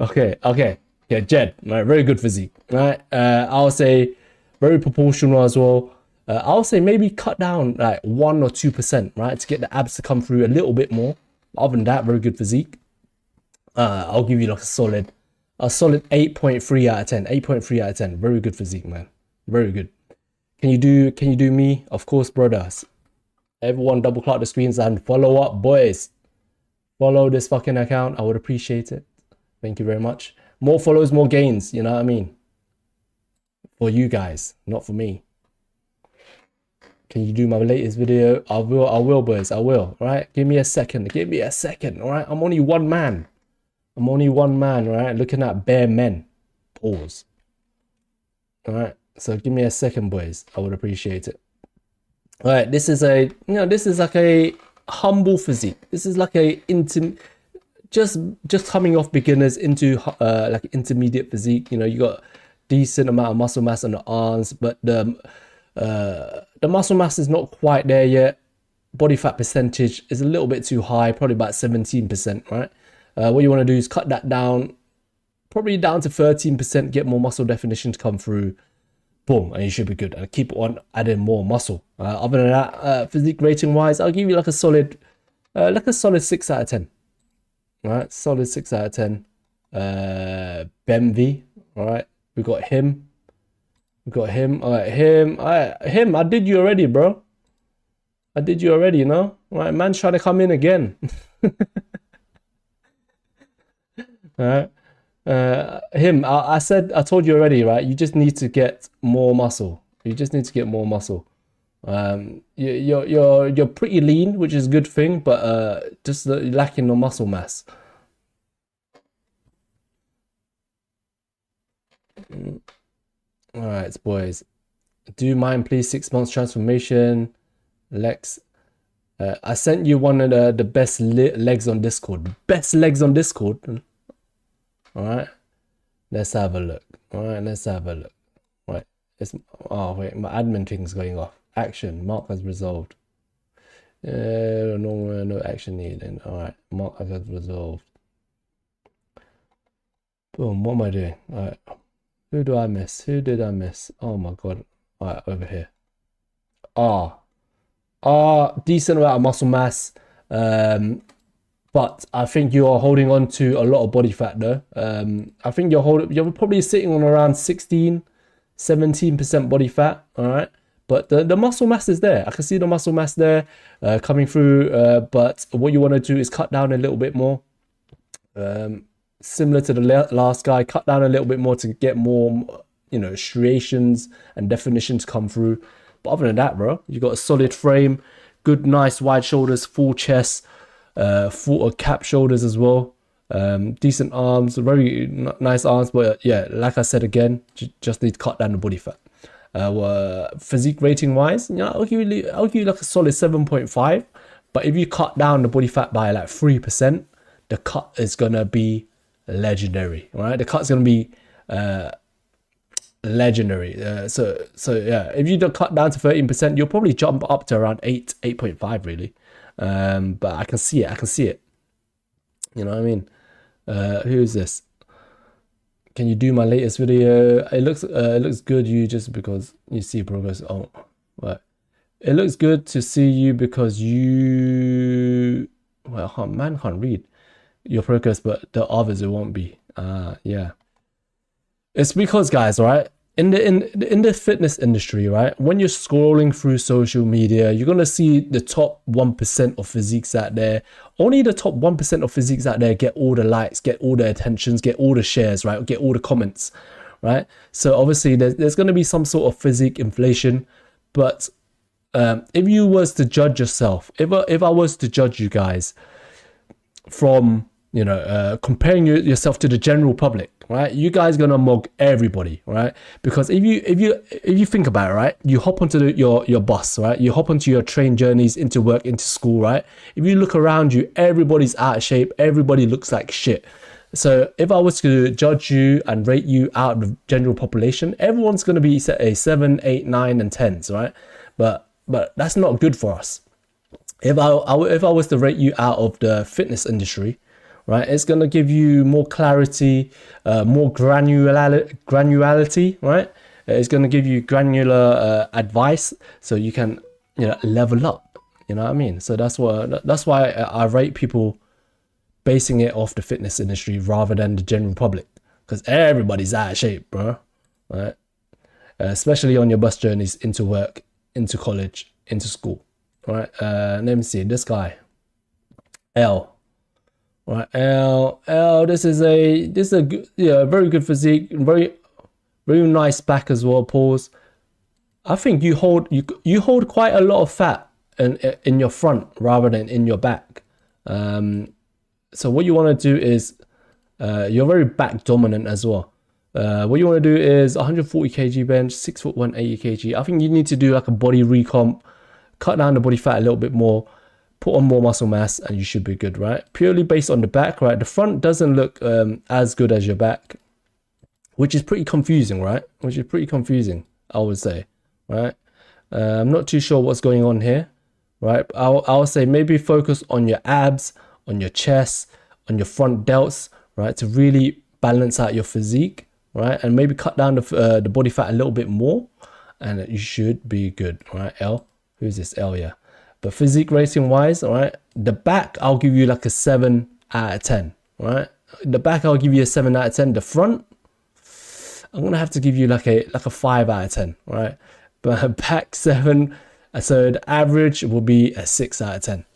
Okay. Yeah, Jed, right, very good physique, right? I'll say very proportional as well. I'll say maybe cut down like 1 or 2%, right, to get the abs to come through a little bit more. Other than that, very good physique. I'll give you like a solid 8.3 out of 10. 8.3 out of 10. Very good physique, man. Very good. Can you do me? Of course, brothers. Everyone double click the screens and follow up, boys. Follow this fucking account. I would appreciate it. Thank you very much. More follows, more gains. You know what I mean? For you guys, not for me. Can you do my latest video? I will, boys. I will. All right. Give me a second. All right. I'm only one man. All right. Looking at bare men. Pause. All right. So give me a second, boys. I would appreciate it. All right. This is like a humble physique. This is like a just coming off beginners into like intermediate physique. You know, you got decent amount of muscle mass on the arms, but the muscle mass is not quite there yet. Body fat percentage is a little bit too high, probably about 17%, right? What you want to do is cut that down, probably down to 13%, get more muscle definition to come through. Boom, and you should be good. And keep on adding more muscle. Other than that, physique rating wise, I'll give you like a solid 6 out of 10. All right, solid 6 out of 10. Bemvi, all right, we got him. All right, him. I did you already, bro. You know. All right, man's trying to come in again. All right. Him. I told you already, right? You just need to get more muscle. You're pretty lean, which is a good thing, but just lacking no muscle mass. All right, boys. Do you mind, please? 6 months transformation. Lex. I sent you one of the best legs on Discord. Best legs on Discord. All right. Let's have a look. All right, let's have a look. Right. Oh, wait. My admin thing's going off. Action. Mark has resolved. No action needed. All right. Mark has resolved. Boom. What am I doing? All right. Who do I miss? Who did I miss? Oh my god. All right, over here. Decent amount of muscle mass. But I think you are holding on to a lot of body fat though. I think you're probably sitting on around 16-17% body fat. All right. But the muscle mass is there. I can see the muscle mass there coming through. But what you want to do is cut down a little bit more. Similar to the last guy, cut down a little bit more to get more, striations and definitions come through. But other than that, bro, you got a solid frame, good, nice wide shoulders, full chest, full cap shoulders as well. Decent arms, very nice arms. But yeah, like I said again, just need to cut down the body fat. Physique rating wise, I'll give you like a solid 7.5. But if you cut down the body fat by like 3%, the cut is gonna be legendary. All right, the cut's gonna be legendary. So yeah, if you don't cut down to 13%, you'll probably jump up to around 8.5 really. But I can see it. You know what I mean? Who's this? Can you do my latest video? It looks good. You just because you see progress. Oh, what? It looks good to see you because you. Well, man can't read your progress, but the others it won't be. Yeah. It's because, guys, right? In the fitness industry, right? When you're scrolling through social media, you're gonna see the top 1% of physiques out there. Only the top 1% of physiques out there get all the likes, get all the attentions, get all the shares, right? Get all the comments, right? So obviously there's gonna be some sort of physique inflation. But if you was to judge yourself, if I was to judge you guys from comparing yourself to the general public, right? You guys gonna mug everybody, right? Because if you think about it, right? You hop onto your bus, right? You hop onto your train journeys into work, into school, right? If you look around you, everybody's out of shape. Everybody looks like shit. So if I was to judge you and rate you out of the general population, everyone's gonna be a 7, 8, 9, and 10s, right? But that's not good for us. If I was to rate you out of the fitness industry, right, it's going to give you more clarity, more granularity, right? It's going to give you granular advice so you can level up, you know what I mean? So that's why I rate people basing it off the fitness industry rather than the general public, because everybody's out of shape, bro, right? Especially on your bus journeys into work, into college, into school. All right, let me see this guy, L. All right, L. This is a good, very good physique, very nice back as well. Pause. I think you hold quite a lot of fat in your front rather than in your back. So what you want to do is, you're very back dominant as well. What you want to do is 140 kg bench, 6'1", 80 kg. I think you need to do like a body recomp. Cut down the body fat a little bit more, put on more muscle mass, and you should be good, right? Purely based on the back, right? The front doesn't look as good as your back, which is pretty confusing, right? Which is pretty confusing, I would say, right? I'm not too sure what's going on here, right? I would say maybe focus on your abs, on your chest, on your front delts, right? To really balance out your physique, right? And maybe cut down the body fat a little bit more, and you should be good, right? L. Who's this? L, yeah. But physique rating wise, all right, the back, I'll give you like a 7 out of 10, right? The back, I'll give you a 7 out of 10. The front, I'm going to have to give you like a 5 out of 10, right? But back 7, so the average will be a 6 out of 10.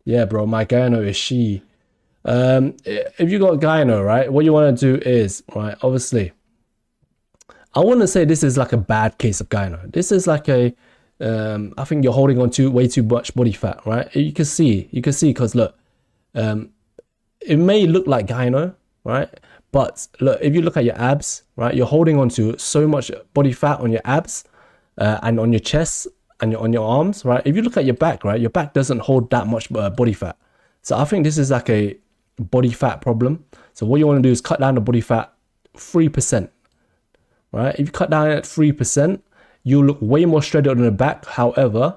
Yeah, bro, my gyno is she. If you got gyno, right, what you want to do is, right, obviously, I wouldn't say this is like a bad case of gyno. This is like a, I think you're holding on to way too much body fat, right? You can see, because look, it may look like gyno, right? But look, if you look at your abs, right, you're holding on to so much body fat on your abs and on your chest and on your arms, right? If you look at your back, right, your back doesn't hold that much body fat. So I think this is like a body fat problem. So what you want to do is cut down the body fat 3%, right? If you cut down at 3%, you'll look way more shredded on the back. However,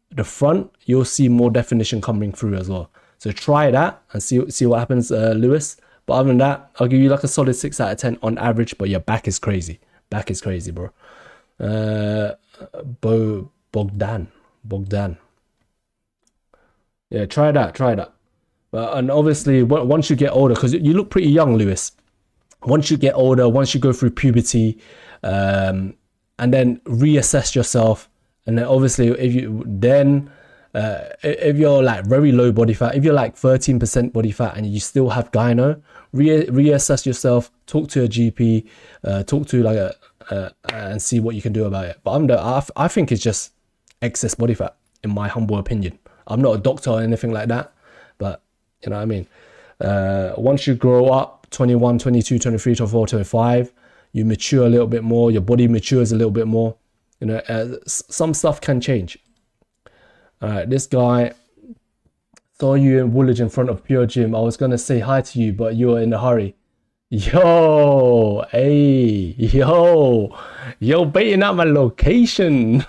the front, you'll see more definition coming through as well. So try that and see what happens, Lewis. But other than that, I'll give you like a solid 6 out of 10 on average. But your back is crazy. Back is crazy, bro. Bogdan. Yeah, try that. And obviously, once you get older, because you look pretty young, Lewis. Once you get older, once you go through puberty, and then reassess yourself, and then obviously if you're like very low body fat, if you're like 13% body fat and you still have gyno, reassess yourself, talk to a GP, talk to like and see what you can do about it. But I think it's just excess body fat, in my humble opinion. I'm not a doctor or anything like that, but you know what I mean. Once you grow up, 21, 22, 23, 24, 25, you mature a little bit more, your body matures a little bit more, you know, some stuff can change. All right, this guy saw you in Woolwich in front of Pure Gym. I was gonna say hi to you, but you were in a hurry. Yo, hey, yo, baiting out my location.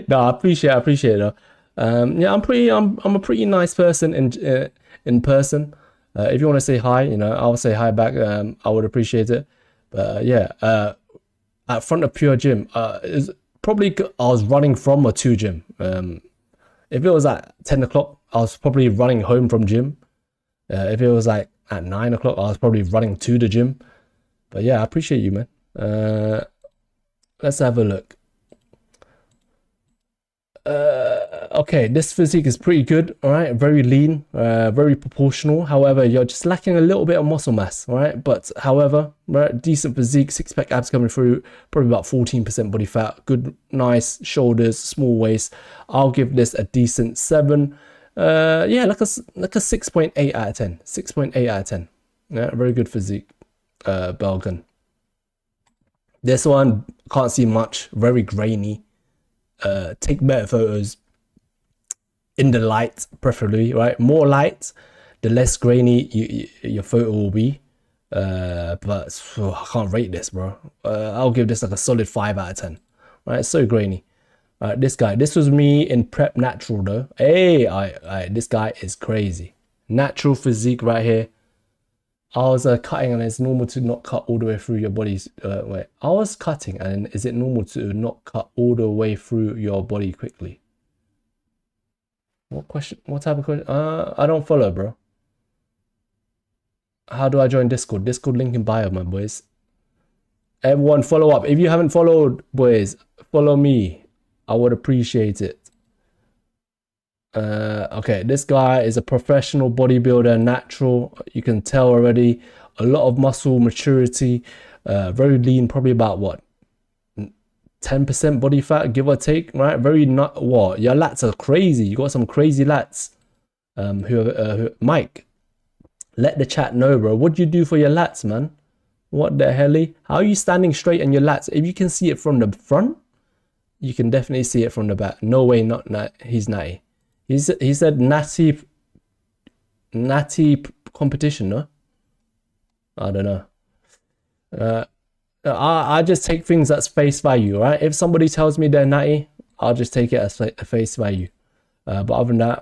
No, I appreciate it though. Yeah, I'm a pretty nice person in person. If you want to say hi, you know, I'll say hi back. I would appreciate it. But yeah, at front of Pure Gym, is probably I was running from or to gym. If it was at 10 o'clock, I was probably running home from gym. If it was like at 9 o'clock, I was probably running to the gym. But yeah, I appreciate you, man. Let's have a look. Okay, this physique is pretty good. All right, very lean, very proportional. However, you're just lacking a little bit of muscle mass. All right, but however, right, decent physique, 6-pack abs coming through, probably about 14% body fat, good, nice shoulders, small waist. I'll give this a decent 7. Yeah, like a 6.8 out of 10. 6.8 out of 10. Yeah, very good physique. Belgian. This one can't see much. Very grainy. Take better photos in the light, preferably, right? More light, the less grainy your photo will be. But I can't rate this, bro. I'll give this like a solid 5 out of 10. Right, it's so grainy. This guy, this was me in prep natural though. Hey, this guy is crazy. Natural physique right here. I was cutting, and it's normal to not cut all the way through your body's wait. I was cutting, and is it normal to not cut all the way through your body quickly? What question? What type of question? I don't follow, bro. How do I join Discord? Discord link in bio, my boys. Everyone follow up. If you haven't followed, boys, follow me. I would appreciate it. Okay, this guy is a professional bodybuilder, natural. You can tell already. A lot of muscle maturity. Very lean, probably about what? 10% body fat, give or take, right? Very not what? Your lats are crazy. You got some crazy lats. Mike, let the chat know, bro. What do you do for your lats, man? What the hell? How are you standing straight on your lats? If you can see it from the front, you can definitely see it from the back. No way, not he's natty. He said natty competition, no? I don't know. I just take things as face value, right? If somebody tells me they're natty, I'll just take it as face value. But other than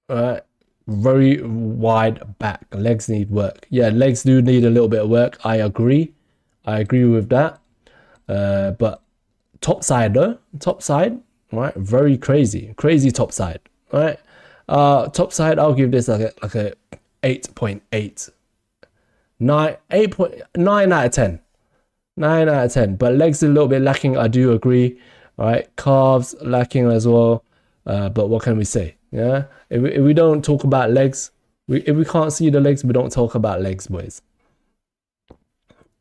that, very wide back. Legs need work. Yeah, legs do need a little bit of work. I agree with that. But top side though, top side, right? Very crazy top side, right? Top side, I'll give this like a 8.8. 8.9 out of 10. 9 out of 10. But legs a little bit lacking, I do agree. All right, calves lacking as well. But what can we say? Yeah, if we don't talk about legs, if we can't see the legs, we don't talk about legs, boys.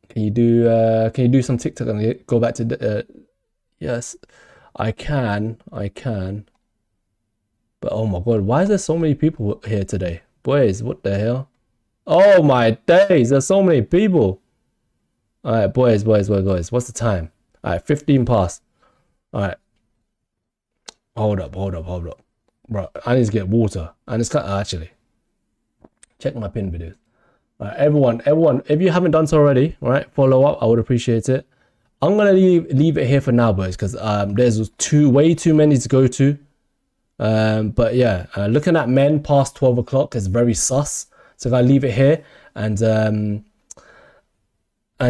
Can you do some TikTok and go back to the yes, I can. But oh my god, why is there so many people here today? Boys, what the hell? Oh my days, there's so many people. All right, boys. What's the time? All right, 15 past. All right, hold up. Bro, I need to get water. And it's actually check my pin videos. All right, everyone, if you haven't done so already, all right, follow up. I would appreciate it. I'm gonna leave it here for now, boys, because there's way too many to go to. But yeah, looking at men past 12 o'clock is very sus. So I leave it here, and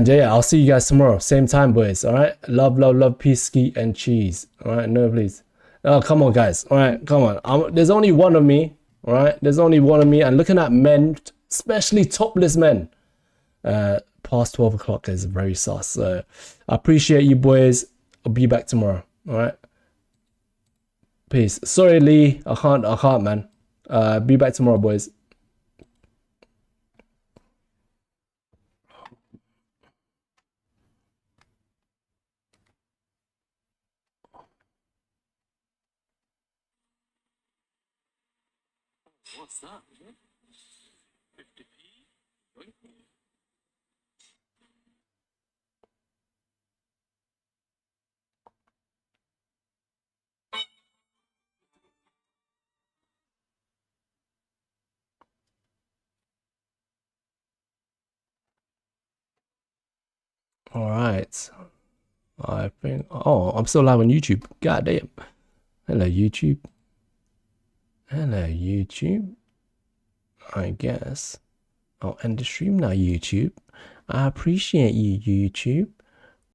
yeah, I'll see you guys tomorrow, same time, boys. All right, love, peace, ski, and cheese. All right, no, please. Oh, come on, guys. All right, come on. There's only one of me. All right, there's only one of me, and looking at men, especially topless men, past 12 o'clock is very sus. So I appreciate you, boys. I'll be back tomorrow. All right. Peace. Sorry, Lee. I can't, man. Be back tomorrow, boys. What's that? 50p? All right. I think. Oh, I'm still live on YouTube. God damn. Hello, YouTube. Hello, YouTube. I guess I'll end the stream now, YouTube. I appreciate you, YouTube.